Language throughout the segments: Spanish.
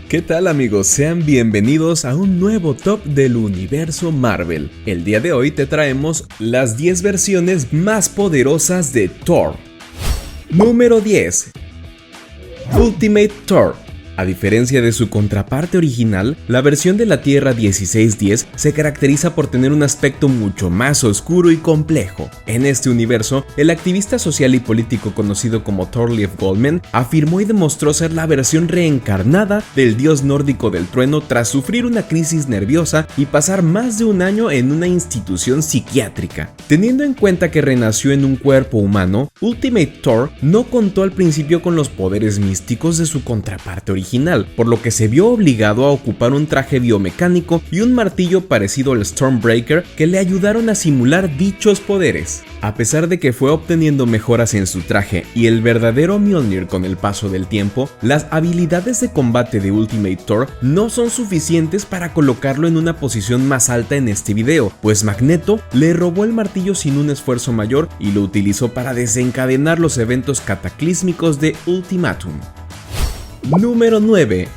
¿Qué tal amigos? Sean bienvenidos a un nuevo top del universo Marvel. El día de hoy te traemos las 10 versiones más poderosas de Thor. Número 10. Ultimate Thor. A diferencia de su contraparte original, la versión de la Tierra 1610 se caracteriza por tener un aspecto mucho más oscuro y complejo. En este universo, el activista social y político conocido como Thorleif Goldman afirmó y demostró ser la versión reencarnada del dios nórdico del trueno tras sufrir una crisis nerviosa y pasar más de un año en una institución psiquiátrica. Teniendo en cuenta que renació en un cuerpo humano, Ultimate Thor no contó al principio con los poderes místicos de su contraparte original, por lo que se vio obligado a ocupar un traje biomecánico y un martillo parecido al Stormbreaker que le ayudaron a simular dichos poderes. A pesar de que fue obteniendo mejoras en su traje y el verdadero Mjolnir con el paso del tiempo, las habilidades de combate de Ultimate Thor no son suficientes para colocarlo en una posición más alta en este video, pues Magneto le robó el martillo sin un esfuerzo mayor y lo utilizó para desencadenar los eventos cataclísmicos de Ultimatum. Número 9.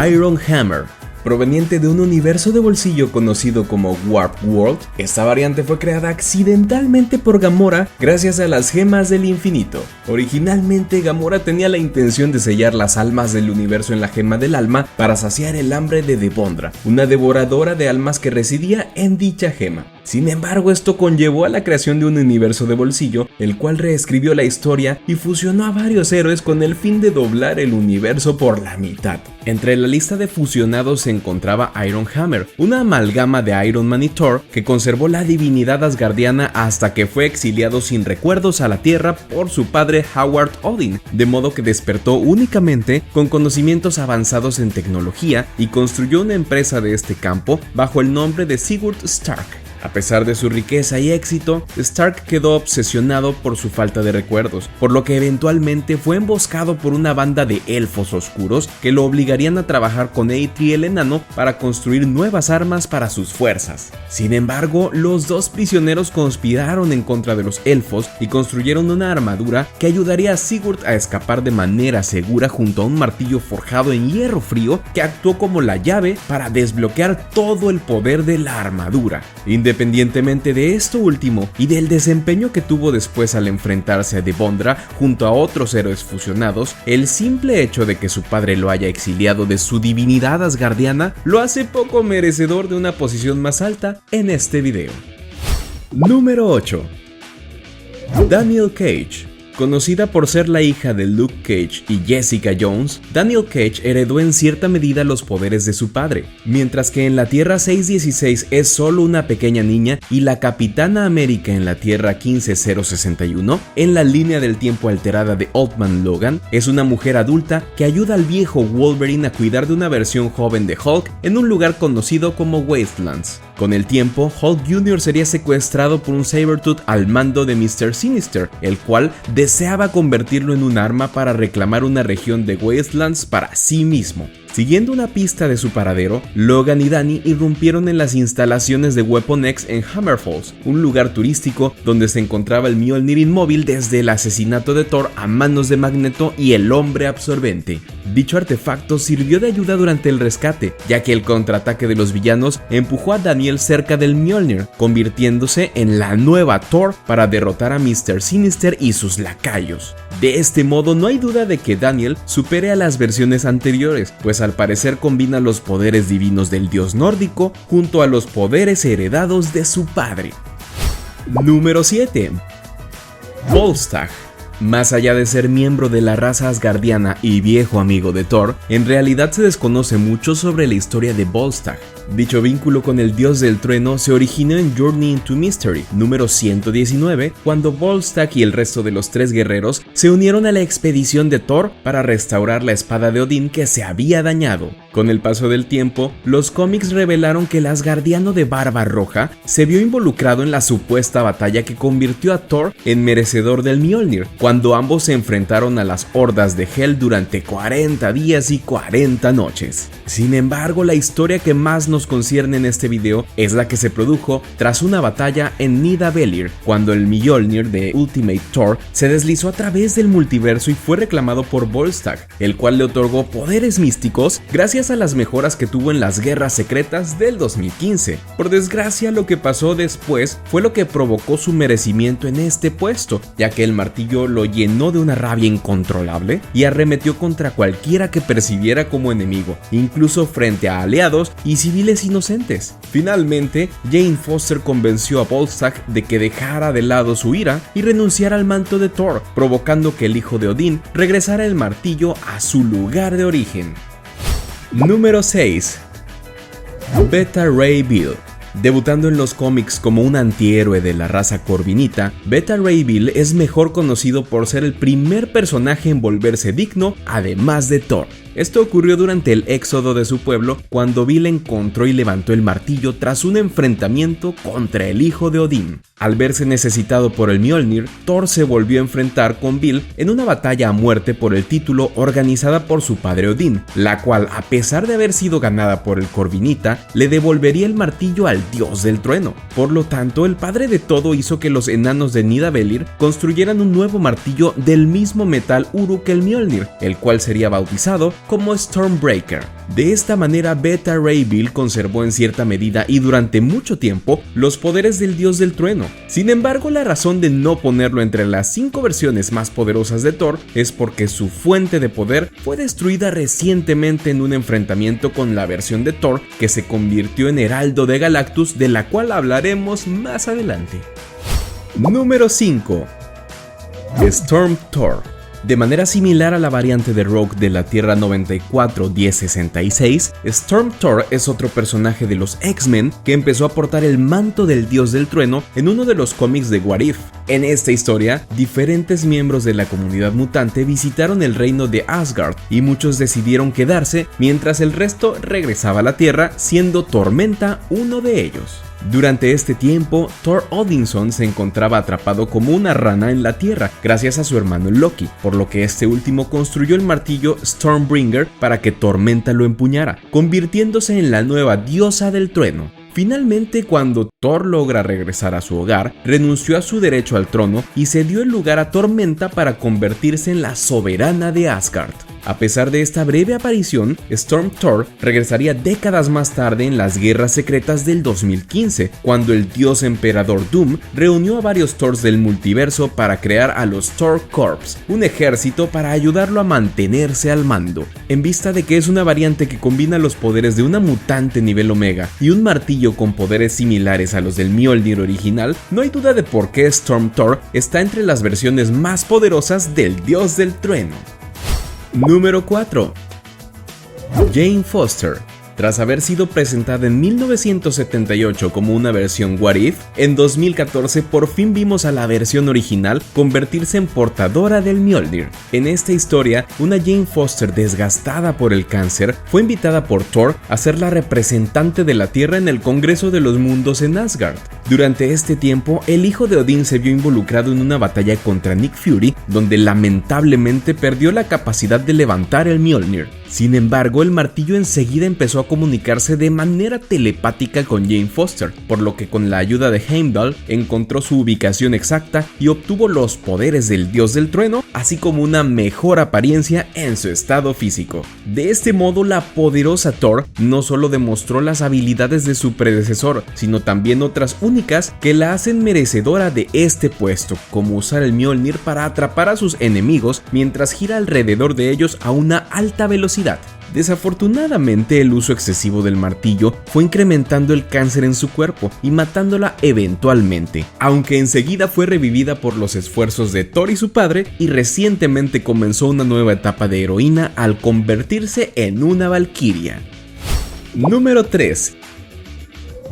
Iron Hammer. Proveniente de un universo de bolsillo conocido como Warp World, esta variante fue creada accidentalmente por Gamora gracias a las gemas del infinito. Originalmente, Gamora tenía la intención de sellar las almas del universo en la gema del alma para saciar el hambre de Devondra, una devoradora de almas que residía en dicha gema. Sin embargo, esto conllevó a la creación de un universo de bolsillo, el cual reescribió la historia y fusionó a varios héroes con el fin de doblar el universo por la mitad. Entre la lista de fusionados se encontraba Iron Hammer, una amalgama de Iron Man y Thor que conservó la divinidad asgardiana hasta que fue exiliado sin recuerdos a la Tierra por su padre Howard Odin, de modo que despertó únicamente con conocimientos avanzados en tecnología y construyó una empresa de este campo bajo el nombre de Sigurd Stark. A pesar de su riqueza y éxito, Stark quedó obsesionado por su falta de recuerdos, por lo que eventualmente fue emboscado por una banda de elfos oscuros que lo obligarían a trabajar con Eitri el enano para construir nuevas armas para sus fuerzas. Sin embargo, los dos prisioneros conspiraron en contra de los elfos y construyeron una armadura que ayudaría a Sigurd a escapar de manera segura junto a un martillo forjado en hierro frío que actuó como la llave para desbloquear todo el poder de la armadura. Independientemente de esto último y del desempeño que tuvo después al enfrentarse a Devondra junto a otros héroes fusionados, el simple hecho de que su padre lo haya exiliado de su divinidad asgardiana lo hace poco merecedor de una posición más alta en este video. Número 8. Danielle Cage. Conocida por ser la hija de Luke Cage y Jessica Jones, Danielle Cage heredó en cierta medida los poderes de su padre, mientras que en la Tierra 616 es solo una pequeña niña y la Capitana América en la Tierra 15061, en la línea del tiempo alterada de Old Man Logan, es una mujer adulta que ayuda al viejo Wolverine a cuidar de una versión joven de Hulk en un lugar conocido como Wastelands. Con el tiempo, Hulk Jr. sería secuestrado por un Sabretooth al mando de Mr. Sinister, el cual deseaba convertirlo en un arma para reclamar una región de Wastelands para sí mismo. Siguiendo una pista de su paradero, Logan y Danny irrumpieron en las instalaciones de Weapon X en Hammer Falls, un lugar turístico donde se encontraba el Mjolnir inmóvil desde el asesinato de Thor a manos de Magneto y el Hombre Absorbente. Dicho artefacto sirvió de ayuda durante el rescate, ya que el contraataque de los villanos empujó a Danielle cerca del Mjolnir, convirtiéndose en la nueva Thor para derrotar a Mr. Sinister y sus lacayos. De este modo, no hay duda de que Danielle supere a las versiones anteriores, pues al parecer combina los poderes divinos del dios nórdico junto a los poderes heredados de su padre. Número 7. Volstagg. Más allá de ser miembro de la raza asgardiana y viejo amigo de Thor, en realidad se desconoce mucho sobre la historia de Volstagg. Dicho vínculo con el dios del trueno se originó en Journey into Mystery, número 119, cuando Volstagg y el resto de los tres guerreros se unieron a la expedición de Thor para restaurar la espada de Odín que se había dañado. Con el paso del tiempo, los cómics revelaron que el asgardiano de barba roja se vio involucrado en la supuesta batalla que convirtió a Thor en merecedor del Mjolnir, cuando ambos se enfrentaron a las hordas de Hel durante 40 días y 40 noches. Sin embargo, la historia que más nos concierne en este video es la que se produjo tras una batalla en Nidavellir, cuando el Mjolnir de Ultimate Thor se deslizó a través del multiverso y fue reclamado por Volstagg, el cual le otorgó poderes místicos gracias a las mejoras que tuvo en las guerras secretas del 2015. Por desgracia, lo que pasó después fue lo que provocó su merecimiento en este puesto, ya que el martillo lo llenó de una rabia incontrolable y arremetió contra cualquiera que percibiera como enemigo, incluso frente a aliados y civiles inocentes. Finalmente, Jane Foster convenció a Volstagg de que dejara de lado su ira y renunciara al manto de Thor, provocando que el hijo de Odín regresara el martillo a su lugar de origen. Número 6. Beta Ray Bill. Debutando en los cómics como un antihéroe de la raza corvinita, Beta Ray Bill es mejor conocido por ser el primer personaje en volverse digno, además de Thor. Esto ocurrió durante el éxodo de su pueblo, cuando Bill encontró y levantó el martillo tras un enfrentamiento contra el hijo de Odín. Al verse necesitado por el Mjolnir, Thor se volvió a enfrentar con Bill en una batalla a muerte por el título organizada por su padre Odín, la cual, a pesar de haber sido ganada por el corvinita, le devolvería el martillo al dios del trueno. Por lo tanto, el padre de todo hizo que los enanos de Nidavellir construyeran un nuevo martillo del mismo metal Uru que el Mjolnir, el cual sería bautizado como Stormbreaker. De esta manera, Beta Ray Bill conservó en cierta medida y durante mucho tiempo los poderes del dios del trueno. Sin embargo, la razón de no ponerlo entre las 5 versiones más poderosas de Thor es porque su fuente de poder fue destruida recientemente en un enfrentamiento con la versión de Thor que se convirtió en Heraldo de Galactus, de la cual hablaremos más adelante. Número 5. Storm Thor. De manera similar a la variante de Rogue de la Tierra 94-1066, Storm Thor es otro personaje de los X-Men que empezó a portar el manto del dios del trueno en uno de los cómics de What If. En esta historia, diferentes miembros de la comunidad mutante visitaron el reino de Asgard y muchos decidieron quedarse mientras el resto regresaba a la Tierra, siendo Tormenta uno de ellos. Durante este tiempo, Thor Odinson se encontraba atrapado como una rana en la tierra gracias a su hermano Loki, por lo que este último construyó el martillo Stormbringer para que Tormenta lo empuñara, convirtiéndose en la nueva diosa del trueno. Finalmente, cuando Thor logra regresar a su hogar, renunció a su derecho al trono y cedió el lugar a Tormenta para convertirse en la soberana de Asgard. A pesar de esta breve aparición, Storm Thor regresaría décadas más tarde en las guerras secretas del 2015, cuando el dios emperador Doom reunió a varios Thors del multiverso para crear a los Thor Corps, un ejército para ayudarlo a mantenerse al mando. En vista de que es una variante que combina los poderes de una mutante nivel Omega y un martillo con poderes similares a los del Mjolnir original, no hay duda de por qué Storm Thor está entre las versiones más poderosas del dios del trueno. Número 4. Jane Foster. Tras haber sido presentada en 1978 como una versión What If, en 2014 por fin vimos a la versión original convertirse en portadora del Mjolnir. En esta historia, una Jane Foster desgastada por el cáncer fue invitada por Thor a ser la representante de la Tierra en el Congreso de los Mundos en Asgard. Durante este tiempo, el hijo de Odín se vio involucrado en una batalla contra Nick Fury, donde lamentablemente perdió la capacidad de levantar el Mjolnir. Sin embargo, el martillo enseguida empezó a comunicarse de manera telepática con Jane Foster, por lo que con la ayuda de Heimdall encontró su ubicación exacta y obtuvo los poderes del dios del trueno, así como una mejor apariencia en su estado físico. De este modo, la poderosa Thor no solo demostró las habilidades de su predecesor, sino también otras únicas que la hacen merecedora de este puesto, como usar el Mjolnir para atrapar a sus enemigos mientras gira alrededor de ellos a una alta velocidad. Desafortunadamente, el uso excesivo del martillo fue incrementando el cáncer en su cuerpo y matándola eventualmente, aunque enseguida fue revivida por los esfuerzos de Thor y su padre, y recientemente comenzó una nueva etapa de heroína al convertirse en una valquiria. Número 3.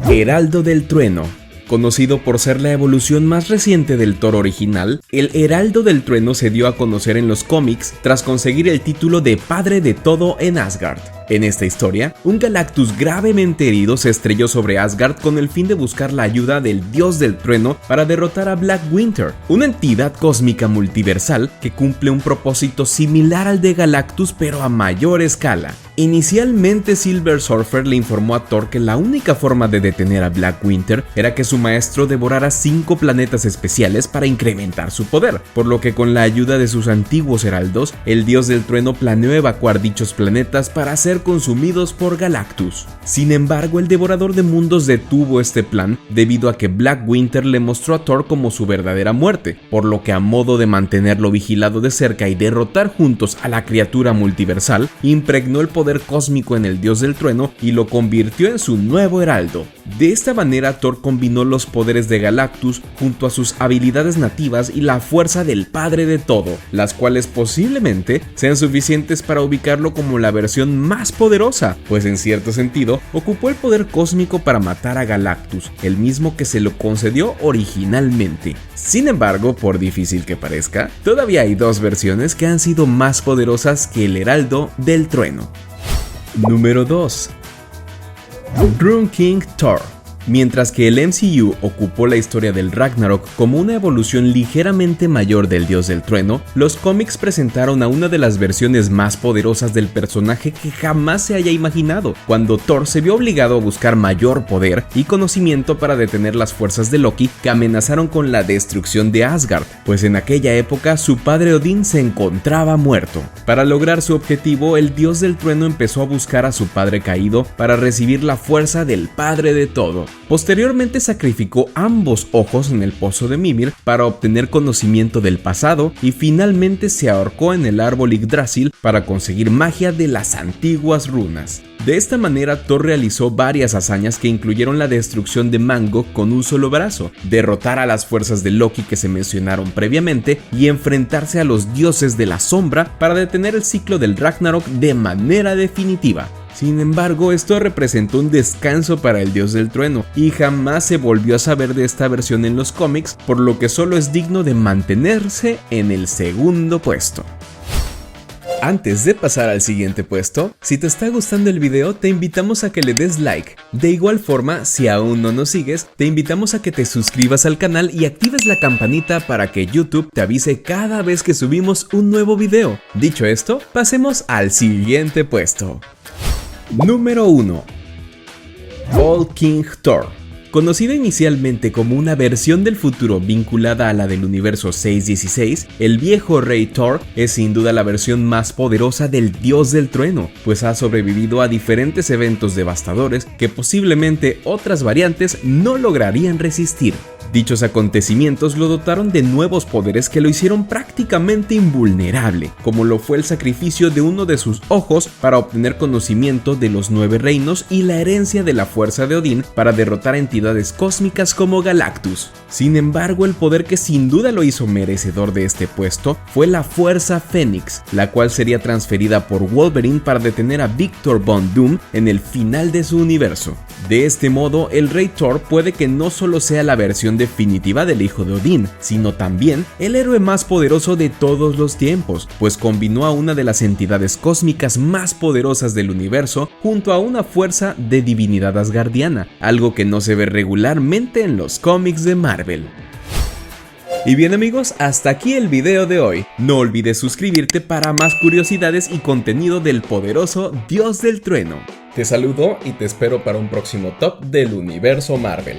Heraldo del Trueno. Conocido por ser la evolución más reciente del Thor original, el Heraldo del Trueno se dio a conocer en los cómics tras conseguir el título de Padre de Todo en Asgard. En esta historia, un Galactus gravemente herido se estrelló sobre Asgard con el fin de buscar la ayuda del dios del trueno para derrotar a Black Winter, una entidad cósmica multiversal que cumple un propósito similar al de Galactus pero a mayor escala. Inicialmente Silver Surfer le informó a Thor que la única forma de detener a Black Winter era que su maestro devorara 5 planetas especiales para incrementar su poder, por lo que con la ayuda de sus antiguos heraldos, el dios del trueno planeó evacuar dichos planetas para ser consumidos por Galactus. Sin embargo, el devorador de mundos detuvo este plan debido a que Black Winter le mostró a Thor como su verdadera muerte, por lo que a modo de mantenerlo vigilado de cerca y derrotar juntos a la criatura multiversal, impregnó el poder cósmico en el dios del trueno y lo convirtió en su nuevo heraldo. De esta manera Thor combinó los poderes de Galactus junto a sus habilidades nativas y la fuerza del padre de todo, las cuales posiblemente sean suficientes para ubicarlo como la versión más poderosa, pues en cierto sentido ocupó el poder cósmico para matar a Galactus, el mismo que se lo concedió originalmente. Sin embargo, por difícil que parezca, todavía hay 2 versiones que han sido más poderosas que el heraldo del trueno. Número 2. Rune King Thor. Mientras que el MCU ocupó la historia del Ragnarok como una evolución ligeramente mayor del dios del trueno, los cómics presentaron a una de las versiones más poderosas del personaje que jamás se haya imaginado, cuando Thor se vio obligado a buscar mayor poder y conocimiento para detener las fuerzas de Loki que amenazaron con la destrucción de Asgard, pues en aquella época su padre Odín se encontraba muerto. Para lograr su objetivo, el dios del trueno empezó a buscar a su padre caído para recibir la fuerza del padre de todo. Posteriormente sacrificó ambos ojos en el pozo de Mimir para obtener conocimiento del pasado y finalmente se ahorcó en el árbol Yggdrasil para conseguir magia de las antiguas runas. De esta manera Thor realizó varias hazañas que incluyeron la destrucción de Mango con un solo brazo, derrotar a las fuerzas de Loki que se mencionaron previamente y enfrentarse a los dioses de la sombra para detener el ciclo del Ragnarok de manera definitiva. Sin embargo, esto representó un descanso para el dios del trueno y jamás se volvió a saber de esta versión en los cómics, por lo que solo es digno de mantenerse en el segundo puesto. Antes de pasar al siguiente puesto, si te está gustando el video te invitamos a que le des like. De igual forma, si aún no nos sigues, te invitamos a que te suscribas al canal y actives la campanita para que YouTube te avise cada vez que subimos un nuevo video. Dicho esto, pasemos al siguiente puesto. Número 1. All King Thor. Conocida inicialmente como una versión del futuro vinculada a la del universo 616, el viejo rey Thor es sin duda la versión más poderosa del dios del trueno, pues ha sobrevivido a diferentes eventos devastadores que posiblemente otras variantes no lograrían resistir. Dichos acontecimientos lo dotaron de nuevos poderes que lo hicieron prácticamente invulnerable, como lo fue el sacrificio de uno de sus ojos para obtener conocimiento de los 9 reinos y la herencia de la fuerza de Odín para derrotar a entidades cósmicas como Galactus. Sin embargo, el poder que sin duda lo hizo merecedor de este puesto fue la Fuerza Fénix, la cual sería transferida por Wolverine para detener a Victor Von Doom en el final de su universo. De este modo, el rey Thor puede que no solo sea la versión definitiva del hijo de Odín, sino también el héroe más poderoso de todos los tiempos, pues combinó a una de las entidades cósmicas más poderosas del universo junto a una fuerza de divinidad asgardiana, algo que no se ve regularmente en los cómics de Marvel. Y bien amigos, hasta aquí el video de hoy. No olvides suscribirte para más curiosidades y contenido del poderoso Dios del Trueno. Te saludo y te espero para un próximo top del universo Marvel.